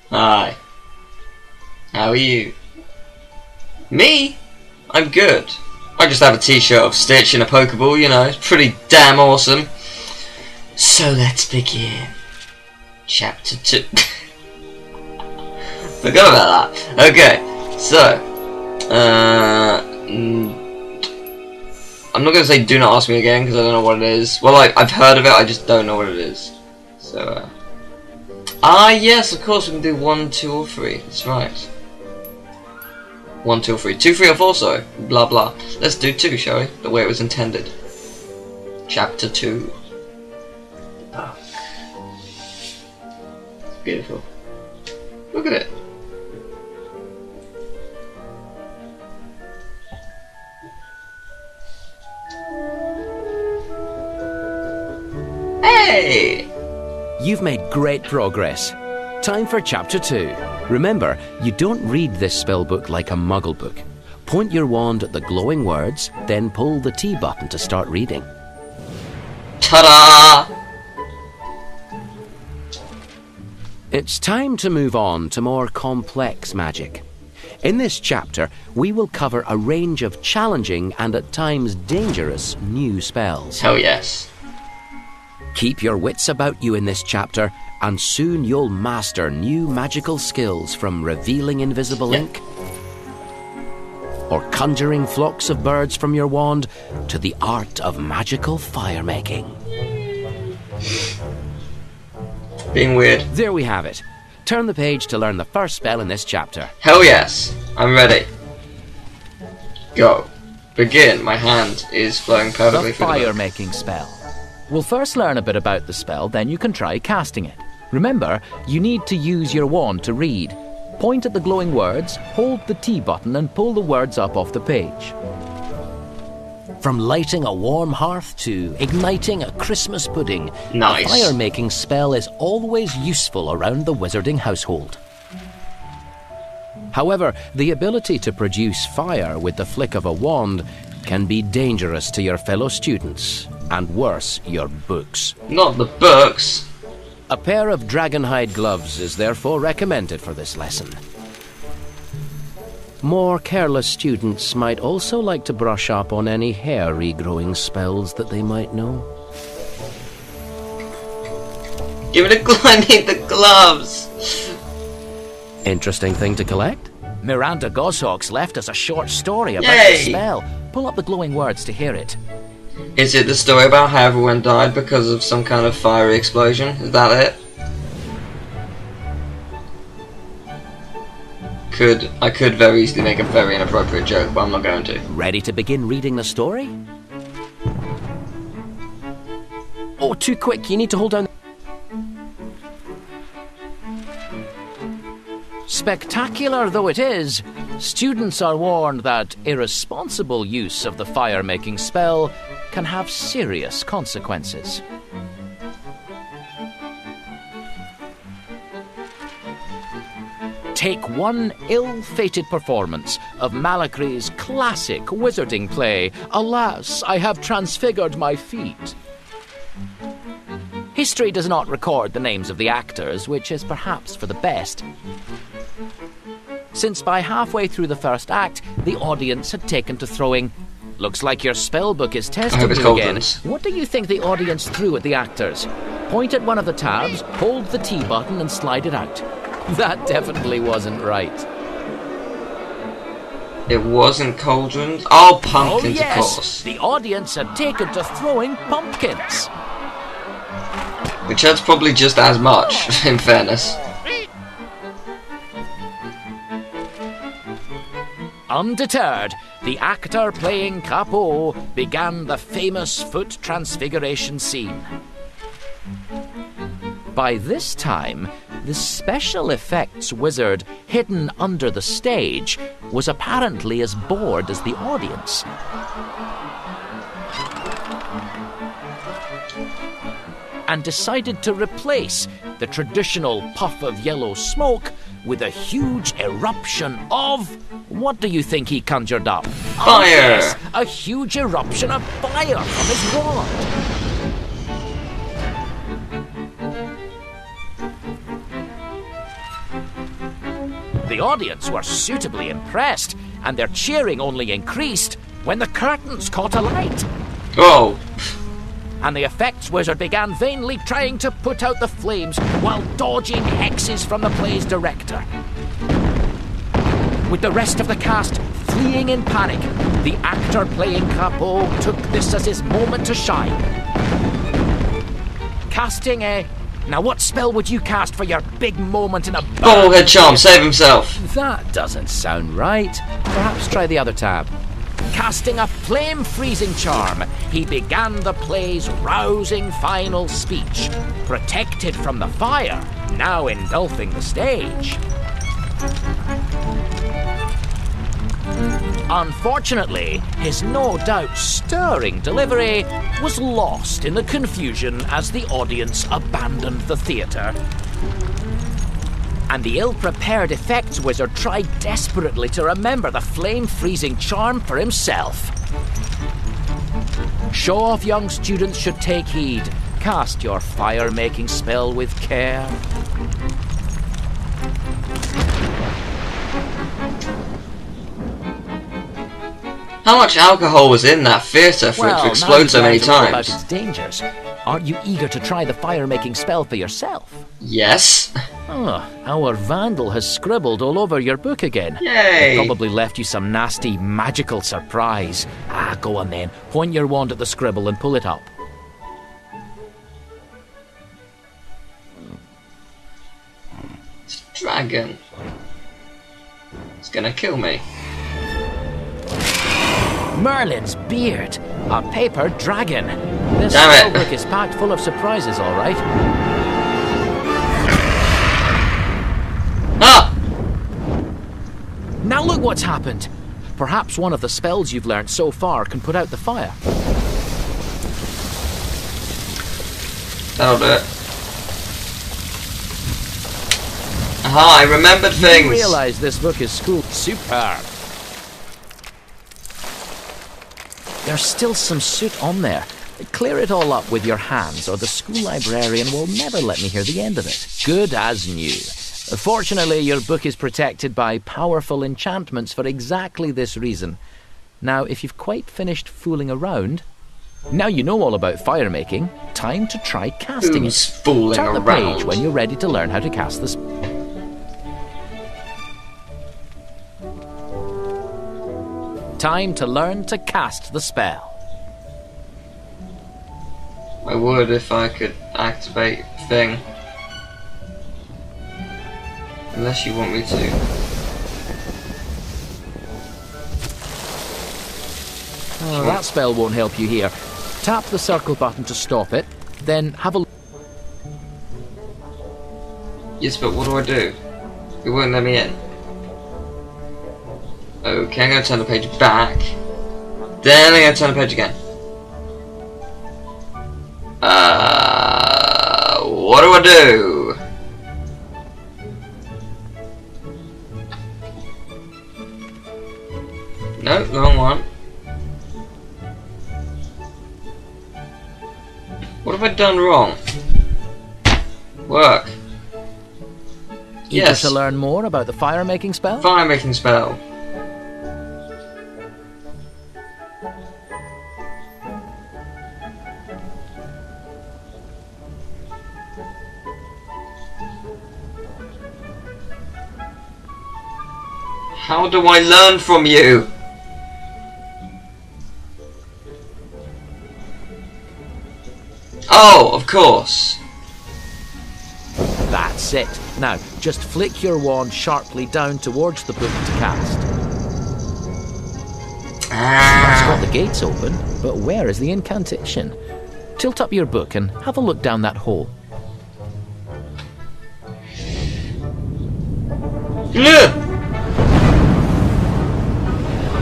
Hi. How are you? Me? I'm good. I just have a t-shirt of Stitch and a Pokeball, you know, it's pretty damn awesome. So let's begin. Chapter 2. Forgot about that. Okay, so I'm not gonna say do not ask me again because I don't know what it is. Well, I've heard of it, I just don't know what it is. So yes, of course we can do 1, 2 or 3. That's right. 1, 2 or 3. 2, 3 or 4, sorry. Blah blah. Let's do 2, shall we? The way it was intended. Chapter 2. Oh. Beautiful. Look at it. Hey! You've made great progress. Time for Chapter 2. Remember, you don't read this spellbook like a muggle book. Point your wand at the glowing words, then pull the T button to start reading. Ta-da! It's time to move on to more complex magic. In this chapter, we will cover a range of challenging and at times dangerous new spells. Hell yes. Keep your wits about you in this chapter, and soon you'll master new magical skills from revealing invisible ink, or conjuring flocks of birds from your wand, to the art of magical fire making. Being weird. There we have it. Turn the page to learn the first spell in this chapter. Hell yes. I'm ready. Go. Begin. My hand is flowing perfectly The through the book. fire-making spell. We'll first learn a bit about the spell, then you can try casting it. Remember, you need to use your wand to read. Point at the glowing words, hold the T button and pull the words up off the page. From lighting a warm hearth to igniting a Christmas pudding, Nice. the fire-making spell is always useful around the wizarding household. However, the ability to produce fire with the flick of a wand can be dangerous to your fellow students, and worse, your books. Not the books. A pair of dragonhide gloves is therefore recommended for this lesson. More careless students might also like to brush up on any hair regrowing spells that they might know. Give it a I need the gloves. Interesting thing to collect? Miranda Goshawk's left us a short story about Yay! the spell. Pull up the glowing words to hear it. Is it the story about how everyone died because of some kind of fiery explosion? Is that it? I could very easily make a very inappropriate joke, but I'm not going to. Ready to begin reading the story? Oh, too quick, you need to hold down. Spectacular though it is, students are warned that irresponsible use of the fire-making spell can have serious consequences. Take one ill-fated performance of Malacry's classic wizarding play, Alas, I Have Transfigured My Feet. History does not record the names of the actors, which is perhaps for the best, since by halfway through the first act, the audience had taken to throwing, "Looks like your spellbook is testing it's you again." Cauldrons. What do you think the audience threw at the actors? Point at one of the tabs, hold the T button and slide it out. That definitely wasn't right. It wasn't cauldrons. Oh, pumpkins, Oh yes, of course. the audience had taken to throwing pumpkins. Which that's probably just as much, in fairness. Undeterred, the actor playing Capo began the famous foot transfiguration scene. By this time, the special effects wizard hidden under the stage was apparently as bored as the audience. And decided to replace the traditional puff of yellow smoke with a huge eruption of... What do you think he conjured up? Fire! Oh, yes, a huge eruption of fire from his wand. The audience were suitably impressed, and their cheering only increased when the curtains caught alight. Oh. And the effects wizard began vainly trying to put out the flames while dodging hexes from the play's director. With the rest of the cast fleeing in panic, the actor playing Capot took this as his moment to shine. Casting a... Now what spell would you cast for your big moment in a... Bobblehead charm, save himself. That doesn't sound right. Perhaps try the other tab. Casting a flame-freezing charm, he began the play's rousing final speech, protected from the fire, now engulfing the stage. Unfortunately, his no doubt stirring delivery was lost in the confusion as the audience abandoned the theatre. And the ill-prepared effects wizard tried desperately to remember the flame-freezing charm for himself. Show-off young students should take heed. Cast your fire-making spell with care. How much alcohol was in that theatre for it to explode so many times? About its dangers. Aren't you eager to try the fire-making spell for yourself? Yes. Oh, our vandal has scribbled all over your book again. Yay! It probably left you some nasty magical surprise. Go on then. Point your wand at the scribble and pull it up. It's a dragon. It's gonna kill me. Merlin's beard. A paper dragon. This Damn it. book is packed full of surprises, all right. Ah! Now look what's happened. Perhaps one of the spells you've learnt so far can put out the fire. That'll do it. Aha, I remembered things. You realise this book is superb. There's still some soot on there. Clear it all up with your hands, or the school librarian will never let me hear the end of it. Good as new. Fortunately, your book is protected by powerful enchantments for exactly this reason. Now, if you've quite finished fooling around, now you know all about fire making, time to try casting Who's it. fooling Turn the around? page when you're ready to learn how to cast this. Time to learn to cast the spell. I would if I could activate thing. Unless you want me to. Oh, that spell won't help you here. Tap the circle button to stop it, then have a look. Yes, but what do I do? It won't let me in. Okay, I'm going to turn the page back. Then I'm going to turn the page again. What do I do? No, wrong one. What have I done wrong? Work. Eager Yes. to learn more about the fire-making spell? Fire making spell. How do I learn from you? Oh, of course. That's it. Now, just flick your wand sharply down towards the book to cast. That's got the gates open, but where is the incantation? Tilt up your book and have a look down that hole. Look!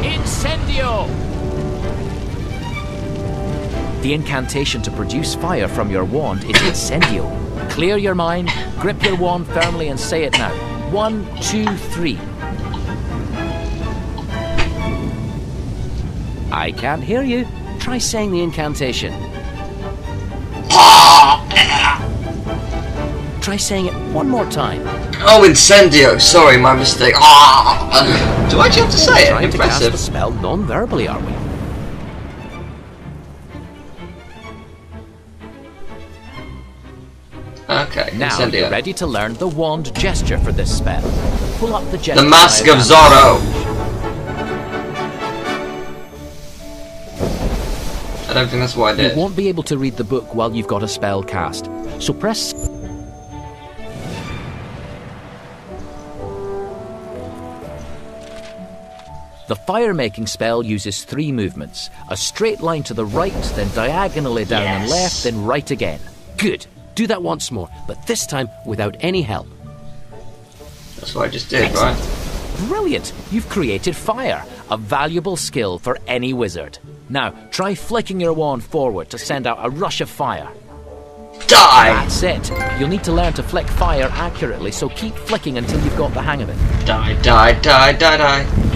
Incendio! The incantation to produce fire from your wand is Incendio. Clear your mind, grip your wand firmly and say it now. 1, 2, 3. I can't hear you. Try saying the incantation. Try saying it one more time. Oh, Incendio. Sorry, my mistake. Ah! Do I actually have to say it? Trying to cast the Impressive. spell non-verbally, are we? Okay, Now Incendio. you're ready to learn the wand gesture for this spell. Pull up the gesture. The Mask of diagram. Zorro. I don't think that's what I You did. won't be able to read the book while you've got a spell cast. So press... The fire-making spell uses 3 movements. A straight line to the right, then diagonally down and left, then right again. Good. Do that once more, but this time without any help. That's what I just did, right? Brilliant! You've created fire, a valuable skill for any wizard. Now, try flicking your wand forward to send out a rush of fire. Die! That's it. You'll need to learn to flick fire accurately, so keep flicking until you've got the hang of it. Die, die, die, die, die.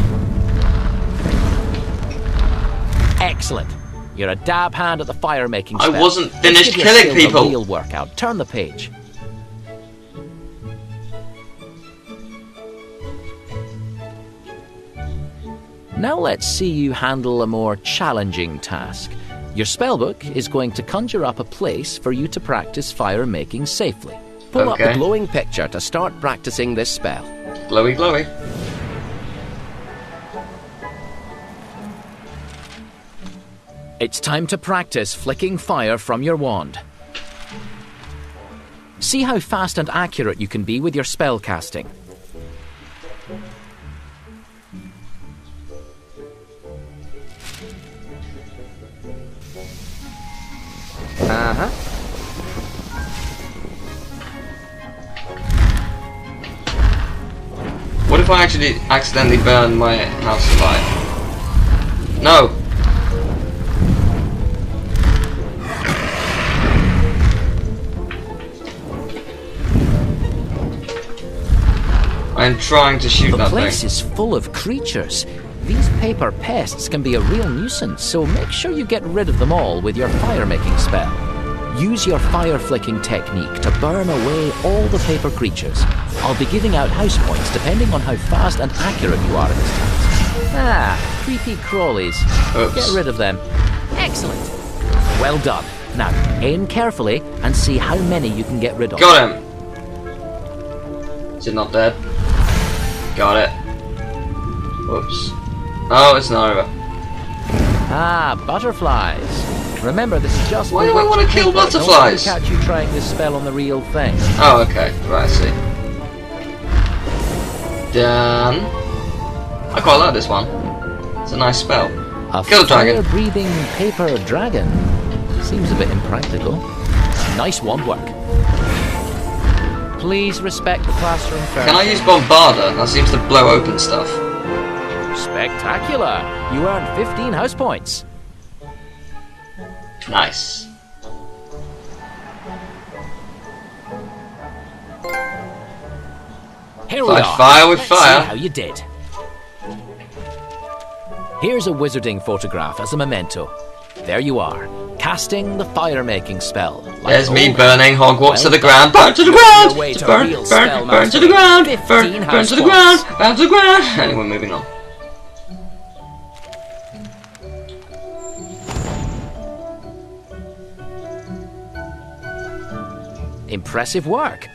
Excellent. You're a dab hand at the fire-making spell. I wasn't Let's finished give your killing skill people. A real workout. Turn the page. Now let's see you handle a more challenging task. Your spellbook is going to conjure up a place for you to practice fire making safely. Pull up the Okay. glowing picture to start practicing this spell. Glowy, glowy. It's time to practice flicking fire from your wand. See how fast and accurate you can be with your spell casting. Uh-huh. What if I actually accidentally burn my house alive? No! I'm trying to shoot The that place thing. is full of creatures. These paper pests can be a real nuisance, so make sure you get rid of them all with your fire-making spell. Use your fire-flicking technique to burn away all the paper creatures. I'll be giving out house points depending on how fast and accurate you are at this task. Ah, creepy crawlies. Oops. Get rid of them. Excellent. Well done. Now, aim carefully and see how many you can get rid of. Got him! Is it not dead? Got it. Whoops. Oh, it's not over. Ah, butterflies. Remember, this is just Why for do I witch wanna and kill paper. Don't butterflies? let me catch you trying this spell on the real thing. Oh, okay. Right, I see. Done. I quite like this one. It's a nice spell. A Kill the dragon. fire-breathing paper dragon. Seems a bit impractical. Nice wand work. Please respect the classroom first. Can I use Bombarder? That seems to blow open stuff. Spectacular! You earned 15 house points. Nice. Here we Fight are. fire with Let's fire. See how you did. Here's a wizarding photograph as a memento. There you are, casting the fire-making spell. Like There's me old- burning Hogwarts to Well the ground. Burn to the You're on ground! your way to Burn, real burn, spell burn to mastery. the ground! 15 Burn, burn house to the points. ground! Burn to the ground! Anyway, moving on. Impressive work.